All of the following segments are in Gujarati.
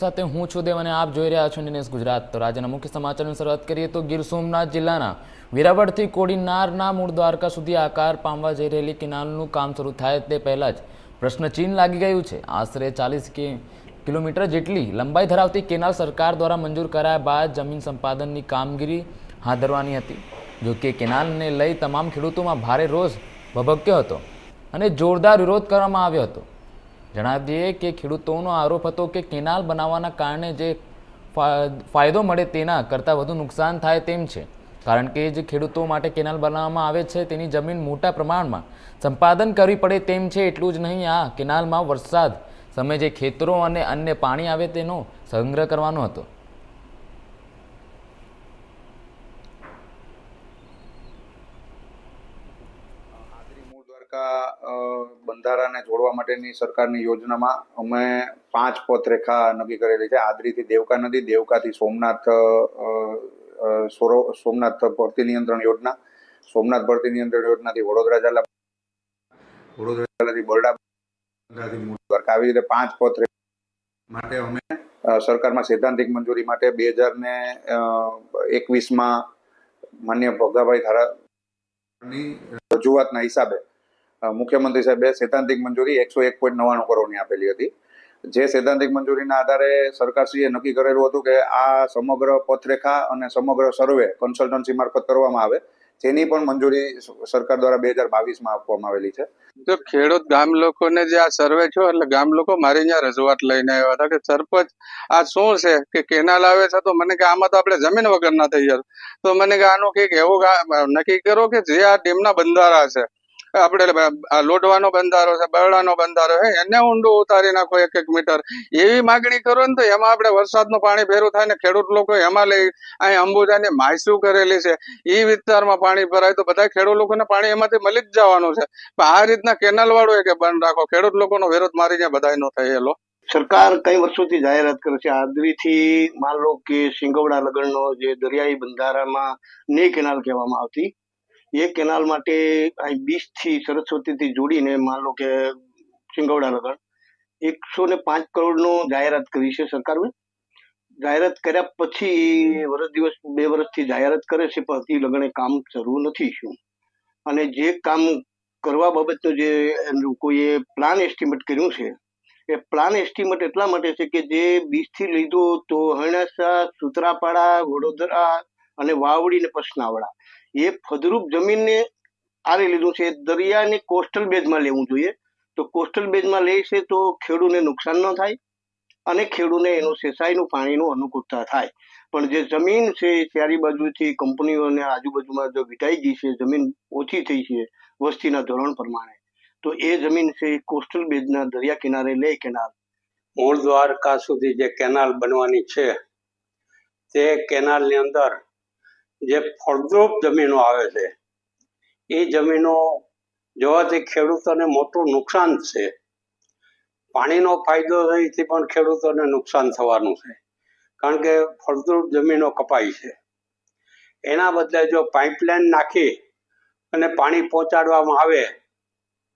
સાથે હું છું દેવ અને આપ જોઈ રહ્યા છો ન્યૂઝ ગુજરાત। તો રાજ્યના મુખ્ય સમાચારની શરૂઆત કરીએ તો ગીર સોમનાથ જિલ્લાના વેરાવળથી કોડીનારના મૂળ દ્વારકા સુધી આકાર પામવા જઈ રહેલી કેનાલનું કામ શરૂ થાય તે પહેલાં જ પ્રશ્નચિહ્ન લાગી ગયું છે। આશરે 40 કિલોમીટર જેટલી લંબાઈ ધરાવતી કેનાલ સરકાર દ્વારા મંજૂર કરાયા બાદ જમીન સંપાદનની કામગીરી હાથ ધરવાની હતી। જો કે કેનાલને લઈ તમામ ખેડૂતોમાં ભારે રોષ ભભક્યો હતો અને જોરદાર વિરોધ કરવામાં આવ્યો હતો। જણાવી દઈએ કે ખેડૂતોનો આરોપ હતો કે કેનાલ બનાવવાના કારણે જે ફાયદો મળે તેના કરતાં વધુ નુકસાન થાય તેમ છે, કારણ કે જે ખેડૂતો માટે કેનાલ બનાવવામાં આવે છે તેની જમીન મોટા પ્રમાણમાં સંપાદન કરવી પડે તેમ છે। એટલું જ નહીં, આ કેનાલમાં વરસાદ સમયે જે ખેતરો અને અન્ય પાણી આવે તેનો સંગ્રહ કરવાનો હતો। બંધારાને જોડવા માટેની સરકારની યોજનામાં અમે 5 પથરેખા નક્કી કરેલી છે। આદરીથી દેવકા નદી, દેવકાથી સોમનાથ ભરતી નિયંત્રણ યોજના, સોમનાથ ભરતી નિયંત્રણ યોજનાથી વડોદરા જિલ્લા, વડોદરા જિલ્લાથી બરડા, આવી રીતે 5 પથરેખા માટે અમે સરકારમાં સૈદ્ધાંતિક મંજૂરી માટે 2021માં માન્ય ભોગાભાઈ ધારાની રજૂઆતના હિસાબે મુખ્યમંત્રી સાહેબે સૈદ્ધાંતિક મંજૂરી 101.99 કરોડની આપેલી હતી। જે સૈદ્ધાંતિક મંજૂરીના આધારે સરકારશ્રીએ નક્કી કરેલું હતું કે આ સમગ્ર પથરેખા અને સમગ્ર સર્વે કન્સલ્ટન્સી મારફત કરવામાં આવે, જેની પણ મંજૂરી સરકાર દ્વારા 2022માં આપવામાં આવેલી છે। તો ખેડૂત ગામ લોકોને જે આ સર્વે છો એટલે ગામ લોકો મારી અહીંયા રજૂઆત લઈને આવ્યા હતા કે સરપંચ આ શું છે કે કેનાલ આવે છે, તો મને કે આમાં તો આપણે જમીન વગર ના થઈ જાય, તો મને કે આનું કંઈક એવું નક્કી કરો કે જે આ ડેમના બંધારા છે, આપણે લોઢવાનો બંધારો છે, બરડાનો બંધારો છે, એને ઊંડું ઉતારી નાખો 1 મીટર, એવી માગણી કરો ને તો એમાં આપણે વરસાદનું પાણી ભેરું થાય ને ખેડૂત લોકો એમાં લઈ અહીં અંબુજાની માયસું કરેલી છે એ વિસ્તારમાં પાણી ભરાય તો બધા ખેડૂત લોકોને પાણી એમાંથી મળી જ જવાનું છે। પણ આ રીતના કેનાલ વાળું કે બંધ રાખો, ખેડૂત લોકોનો વિરોધ મારી ત્યાં બધા નો થયેલો। સરકાર કઈ વર્ષોથી જાહેરાત કરે છે આદરીથી માન લો કે સિંગવડા લગણનો જે દરિયાઈ બંધારામાં ને કેનાલ કહેવામાં આવતી, એ કેનાલ માટે અહીં બીચથી સરસ્વતીથી જોડીને માન લો કે સિંગવડા લગણ 105 કરોડનું જાહેરાત કરી છે સરકારે। જાહેરાત કર્યા પછી વર્ષ દિવસ 2 વર્ષથી જાહેરાત કરે છે પણ હજી લગણે કામ શરૂ નથી થયું। અને જે કામ કરવા બાબતનું જે લોકોએ પ્લાન એસ્ટિમેટ કર્યું છે, એ પ્લાન એસ્ટિમેટ એટલા માટે છે કે જે બીચથી લીધું તો હણાસા, સુત્રાપાડા, વડોદરા અને વાવડી ને પસનાવડા એ ફળદ્રુપ જમીનને આરે લીધું છે। દરિયાને કોસ્ટલ બેઝમાં લેવું જોઈએ, તો કોસ્ટલ બેઝમાં લે છે તો ખેડૂતને નુકસાન ન થાય અને ખેડૂતને એનું સિંચાઈનું પાણીનું અનુકૂળતા થાય। પણ જે જમીન છે ચારે બાજુથી કંપનીઓને આજુબાજુમાં જો વિટાઈ ગઈ છે, જમીન ઓછી થઈ છે વસ્તીના ધોરણ પ્રમાણે, તો એ જમીન છે કોસ્ટલ બેઝના દરિયા કિનારે લે કેનાલ મૂળ દ્વારકા સુધી જે કેનાલ બનવાની છે તે કેનાલની અંદર જે ફળદ્રુપ જમીનો આવે છે એ જમીનો જોવાથી ખેડૂતોને મોટું નુકસાન છે। પાણીનો ફાયદો થઈથી પણ ખેડૂતોને નુકસાન થવાનું છે, કારણ કે ફળદ્રુપ જમીનો કપાઈ છે। એના બદલે જો પાઇપલાઇન નાખી અને પાણી પહોંચાડવામાં આવે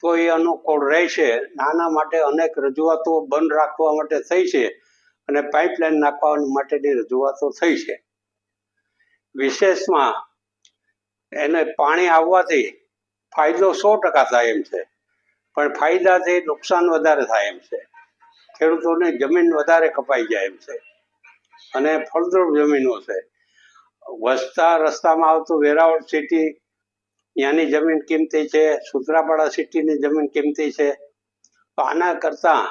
તો એ અનુકૂળ રહેશે। આના માટે અનેક રજૂઆતો બંધ રાખવા માટે થઈ છે અને પાઇપલાઇન નાખવા માટેની રજૂઆતો થઈ છે। વિશેષમાં એને પાણી આવવાથી ફાયદો 100% થાય એમ છે, પણ ફાયદાથી નુકસાન વધારે થાય એમ છે। ખેડૂતોને જમીન વધારે કપાઈ જાય એમ છે અને ફળદ્રુપ જમીનો છે। વસતા રસ્તામાં આવતું વેરાવળ સિટી, ત્યાંની જમીન કિંમતી છે, સુત્રાપાડા સિટીની જમીન કિંમતી છે। તો આના કરતાં